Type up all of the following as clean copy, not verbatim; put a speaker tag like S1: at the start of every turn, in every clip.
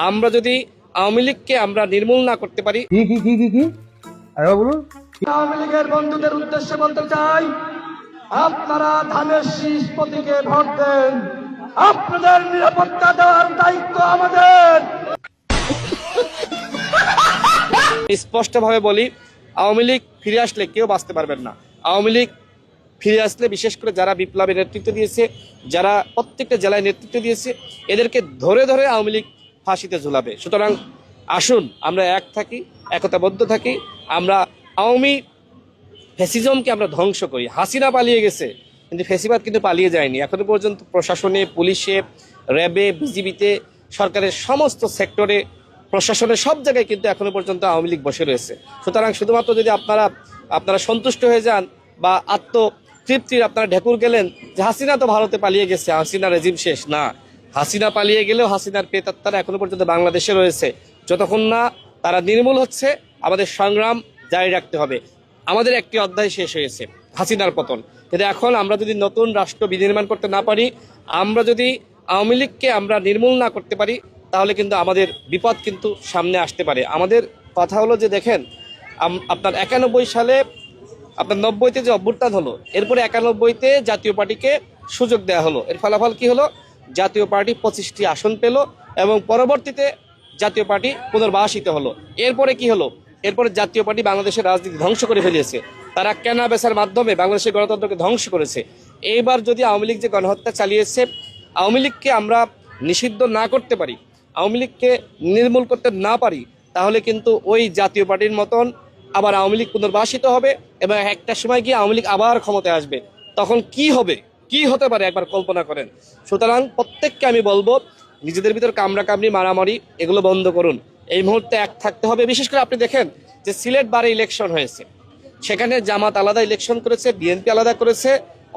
S1: আমরা যদি আওয়ামী লীগকে আমরা নির্মূল না করতে পারি।
S2: কি আরে বলুন।
S3: আওয়ামী লীগের বন্ধুদের উদ্দেশ্যে বলতে চাই, আপনারা ধানের শীষ প্রতীকে ভোট দেন। আপনাদের নিরাপত্তা দেওয়ার দায়িত্ব আমাদের।
S1: স্পষ্টভাবে বলি, আওয়ামী লীগ ফিরে আসলে কেউ বাঁচতে পারবেন না। আওয়ামী লীগ ফিরে আসলে বিশেষ করে যারা বিপ্লবের নেতৃত্ব দিয়েছে, যারা প্রত্যেকটা জেলায় নেতৃত্ব দিয়েছে, এদেরকে ধরে ধরে আওয়ামী লীগ ফাঁসিতে ঝুলাবে। সুতরাং আসুন আমরা এক থাকি, একতাবদ্ধ থাকি। আমরা আওয়ামী ফ্যাসিজমকে আমরা ধ্বংস করি। হাসিনা পালিয়ে গেছে, কিন্তু ফ্যাসিবাদ কিন্তু পালিয়ে যায়নি। এখনো পর্যন্ত প্রশাসনে, পুলিশে, র্যাবে, বিজিবিতে, সরকারের সমস্ত সেক্টরে, প্রশাসনের সব জায়গায় কিন্তু এখনো পর্যন্ত আওয়ামী লীগ বসে রয়েছে। সুতরাং শুধুমাত্র যদি আপনারা সন্তুষ্ট হয়ে যান বা আত্মতৃপ্তির আপনারা ঢেকুর গেলেন যে হাসিনা তো ভারতে পালিয়ে গেছে, হাসিনা রেজিম শেষ, না। হাসিনা পালিয়ে গেলেও হাসিনার প্রেতাত্মারা এখনো পর্যন্ত বাংলাদেশে রয়েছে। যতক্ষণ না তারা নির্মূল হচ্ছে, আমাদের সংগ্রাম জারি রাখতে হবে। আমাদের একটি অধ্যায় শেষ হয়েছে, হাসিনার পতন। কিন্তু এখন আমরা যদি নতুন রাষ্ট্র বিনির্মাণ করতে না পারি, আমরা যদি আওয়ামী লীগকে আমরা নির্মূল না করতে পারি, তাহলে কিন্তু আমাদের বিপদ কিন্তু সামনে আসতে পারে। আমাদের কথা হলো যে দেখেন, আপনার 91 সালে আপনার 90-তে যে অভ্যুত্থান হলো, এরপরে 91-তে জাতীয় পার্টিকে সুযোগ দেওয়া হলো। এর ফলাফল কি হলো? জাতীয় পার্টি 25টি আসন পেল এবং পরবর্তীতে জাতীয় পার্টি পুনর্বাসিত হলো। এরপরে কি হলো? এরপরে জাতীয় পার্টি বাংলাদেশের রাজনীতি ধ্বংস করে ফেলিয়েছে। তারা কেনা বেচার মাধ্যমে বাংলাদেশের গণতন্ত্রকে ধ্বংস করেছে। এইবার যদি আওয়ামী লীগ যে গণহত্যা চালিয়েছে, আওয়ামী লীগকে আমরা নিষিদ্ধ না করতে পারি, আওয়ামী লীগকে নির্মূল করতে না পারি, তাহলে কিন্তু ওই জাতীয় পার্টির মতন আবার আওয়ামী লীগ পুনর্বাসিত হবে এবং একটা সময় গিয়ে আওয়ামী লীগ আবার ক্ষমতায় আসবে। তখন কি হবে, কি হতে পারে একবার কল্পনা করেন। সুতরাং প্রত্যেককে আমি বলবো, নিজেদের ভিতর কামড়াকামড়ি, মারামারি এগুলো বন্ধ করুন। এই মুহূর্তে এক থাকতে হবে। বিশেষ করে আপনি দেখেন যে সিলেট বারে ইলেকশন হয়েছে, সেখানে জামাত আলাদা ইলেকশন করেছে, বিএনপি আলাদা করেছে,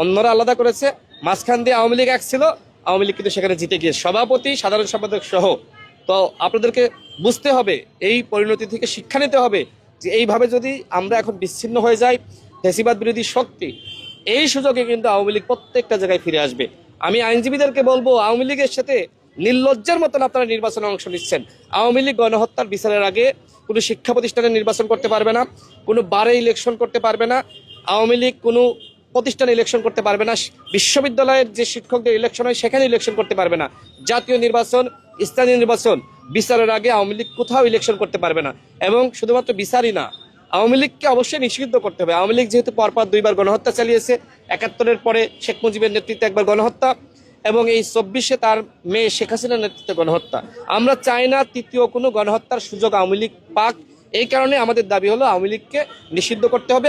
S1: অন্যরা আলাদা করেছে, মাঝখান দিয়ে আওয়ামী লীগ এক ছিল। আওয়ামী লীগ কিন্তু সেখানে জিতে গিয়ে সভাপতি, সাধারণ সম্পাদক সহ। তো আপনাদেরকে বুঝতে হবে, এই পরিণতি থেকে শিক্ষা নিতে হবে যে এইভাবে যদি আমরা এখন বিচ্ছিন্ন হয়ে যাই, ফ্যাসিবাদ বিরোধী শক্তি, এই সুযোগে কিন্তু আওয়ামী লীগ প্রত্যেকটা জায়গায় ফিরে আসবে। আমি আইনজীবীদেরকে বলবো, আওয়ামী লীগের সাথে নির্লজ্জার মতন আপনারা নির্বাচনে অংশ নিচ্ছেন। আওয়ামী লীগ গণহত্যার বিচারের আগে কোনো শিক্ষা প্রতিষ্ঠানে নির্বাচন করতে পারবে না, কোনো বারে ইলেকশন করতে পারবে না, আওয়ামী লীগ কোনো প্রতিষ্ঠানে ইলেকশন করতে পারবে না, বিশ্ববিদ্যালয়ের যে শিক্ষকদের ইলেকশন হয় সেখানে ইলেকশন করতে পারবে না, জাতীয় নির্বাচন, স্থানীয় নির্বাচন বিচারের আগে আওয়ামী লীগ কোথাও ইলেকশন করতে পারবে না। এবং শুধুমাত্র বিচারই না, আওয়ামী লীগকে অবশ্যই নিষিদ্ধ করতে হবে। আওয়ামী লীগ যেহেতু পরপর 2বার গণহত্যা চালিয়েছে, 71-এর পরে শেখ মুজিবের নেতৃত্বে একবার গণহত্যা এবং এই 24-এ তার মেয়ে শেখ হাসিনার নেতৃত্বে গণহত্যা। আমরা চাই না তৃতীয় কোনো গণহত্যার সুযোগ আওয়ামী লীগ পাক। এই কারণে আমাদের দাবি হলো আওয়ামী লীগকে নিষিদ্ধ করতে হবে।